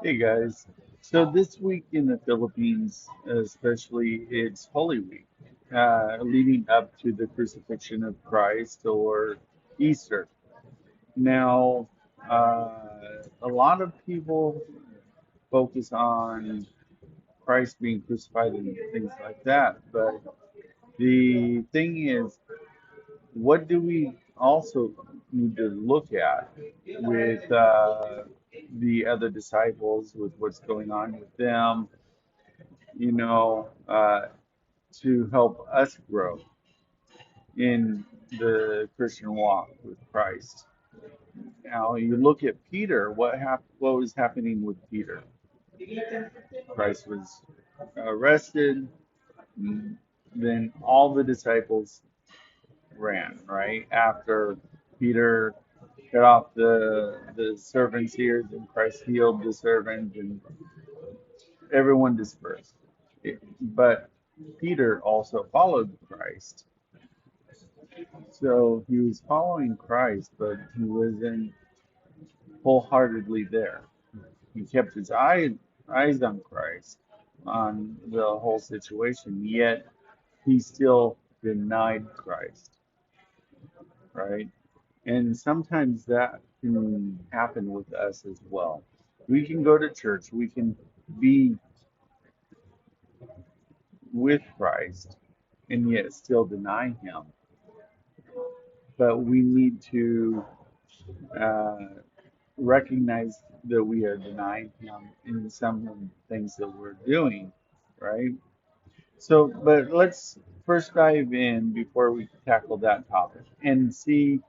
Hey guys. So this week in the Philippines, especially, it's Holy Week, leading up to the crucifixion of Christ or Easter. Now, a lot of people focus on Christ being crucified and things like that, but the thing is, what do we also need to look at with the other disciples, with what's going on with them, you know, to help us grow in the Christian walk with Christ? Now, you look at Peter, what was happening with Peter? Christ was arrested, and then all the disciples ran, right? After Peter cut off the servant's ears and Christ healed the servant and everyone dispersed. But Peter also followed Christ. So he was following Christ, but he wasn't wholeheartedly there. He kept his eyes on Christ, on the whole situation, yet he still denied Christ, right? And sometimes that can happen with us as well. We can go to church, we can be with Christ, and yet still deny Him. But we need to uh, recognize that we are denying Him in some of the things that we're doing, right? So, but let's first dive in before we tackle that topic and see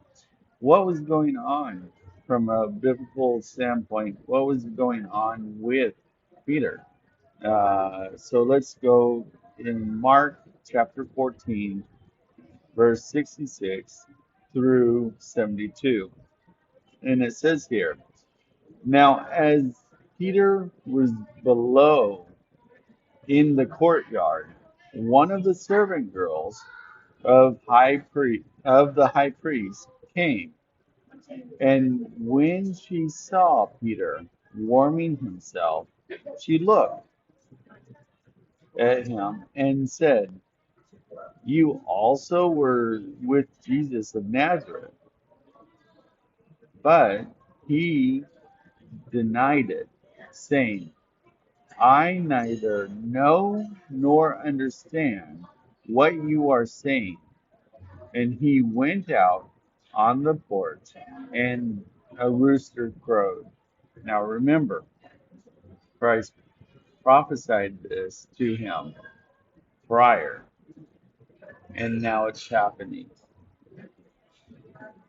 what was going on from a biblical standpoint. What was going on with Peter? So let's go in Mark chapter 14, verse 66 through 72. And it says here, now as Peter was below in the courtyard, one of the servant girls of the high priest came, and when she saw Peter warming himself, she looked at him and said, "You also were with Jesus of Nazareth." But he denied it, saying, "I neither know nor understand what you are saying." And he went out on the porch, and a rooster crowed. Now remember, Christ prophesied this to him prior, and now it's happening.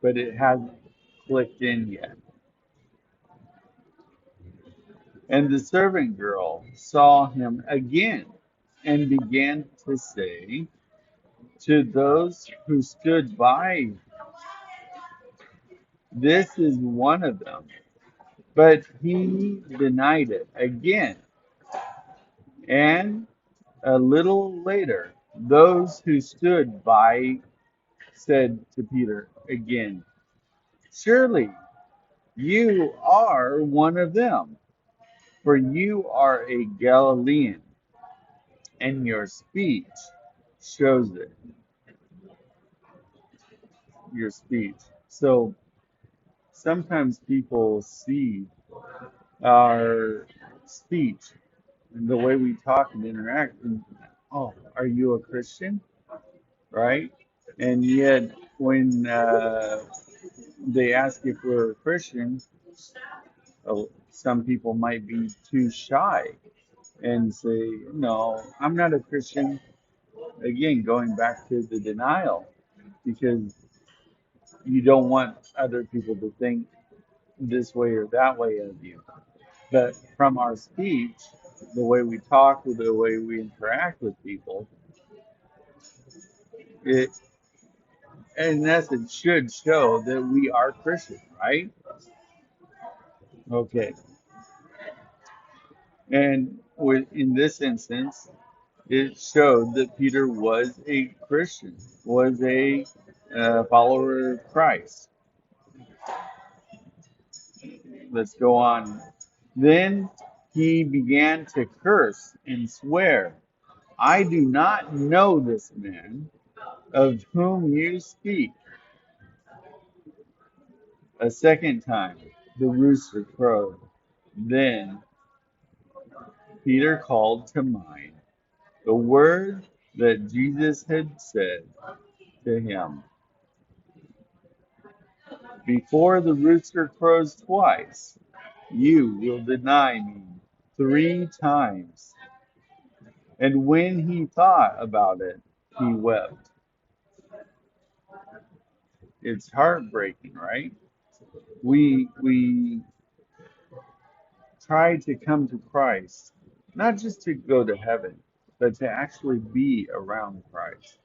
But it hasn't clicked in yet. And the servant girl saw him again and began to say to those who stood by, "This is one of them." But he denied it again. And a little later, those who stood by said to Peter again, "Surely you are one of them, for you are a Galilean, and your speech shows it." Your speech. So sometimes people see our speech and the way we talk and interact, and oh, are you a Christian? Right? And yet, when they ask if we're a Christian, some people might be too shy and say, "No, I'm not a Christian." Again, going back to the denial, because you don't want other people to think this way or that way of you. But from our speech, the way we talk, the way we interact with people, it in essence should show that we are Christian, right? Okay. And in this instance, it showed that Peter was a Christian, was a follower of Christ. Let's go on. Then he began to curse and swear, I do not know this man of whom you speak. A second time the rooster crowed. Then Peter called to mind the word that Jesus had said to him, before the rooster crows twice, you will deny me 3 times. And when he thought about it, he wept. It's heartbreaking, right? We try to come to Christ, not just to go to heaven, but to actually be around Christ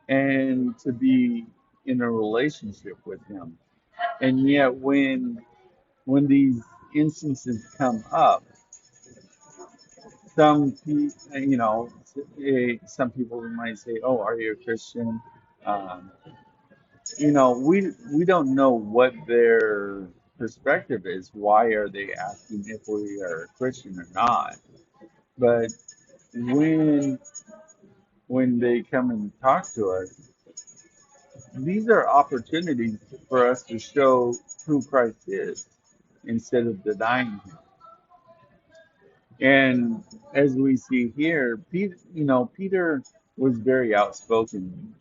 and to be in a relationship with him. And yet when these instances come up, some people might say, "Oh, are you a Christian?" Um, we don't know what their perspective is. Why are they asking if we are a Christian or not? But when when they come and talk to us, these are opportunities for us to show who Christ is instead of denying him. And as we see here, Peter was very outspoken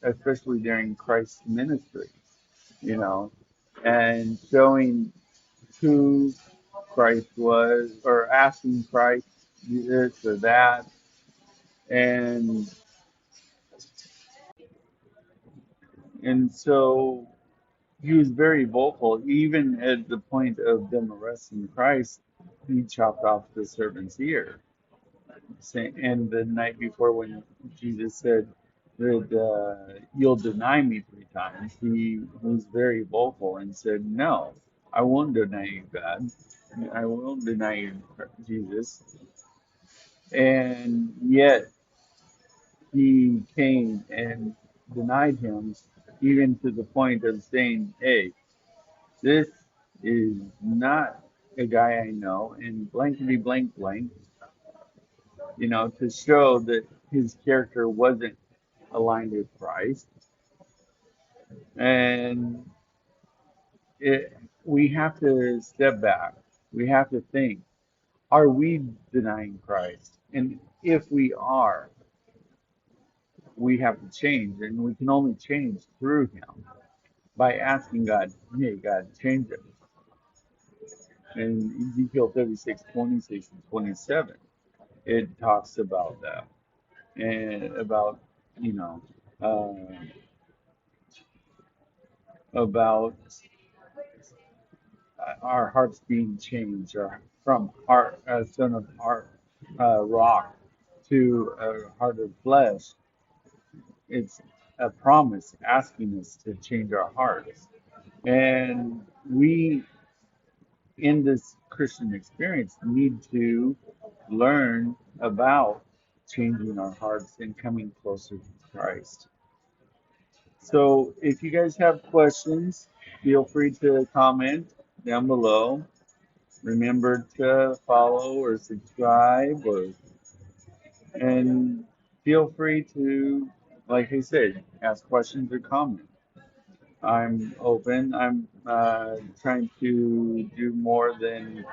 especially during Christ's ministry, you know, and showing who Christ was, or asking Christ this or that, and so he was very vocal, even at the point of them arresting Christ. He chopped off the servant's ear. And the night before, when Jesus said that you'll deny me 3 times, he was very vocal and said, no, I won't deny you, God. I won't deny you, Jesus. And yet he came and denied him, even to the point of saying, hey, this is not a guy I know, and blankety blank blank, to show that his character wasn't aligned with Christ. And we have to step back. We have to think, are we denying Christ? And if we are, we have to change. And we can only change through him by asking God, hey, God, change it. In Ezekiel 36, 26 and 27, it talks about that. And about, you know, uh, about our hearts being changed, or from heart, son of heart, rock, to a heart of flesh. It's a promise asking us to change our hearts. And we, in this Christian experience, need to learn about changing our hearts and coming closer to Christ. So if you guys have questions, feel free to comment down below. Remember to follow or subscribe, and feel free to, like I said, ask questions or comment. I'm open. I'm trying to do more than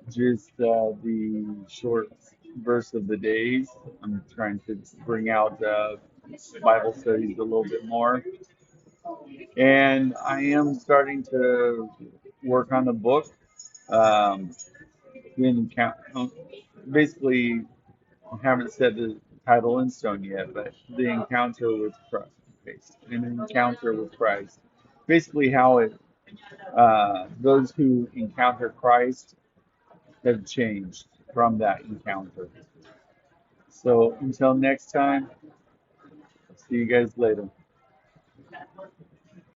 just the short verse of the days. I'm trying to bring out Bible studies a little bit more. And I am starting to work on a book. Um, in count, basically, I haven't said the title in stone yet, but the encounter with Christ, an encounter with Christ. Basically, how it those who encounter Christ have changed from that encounter. So until next time, see you guys later.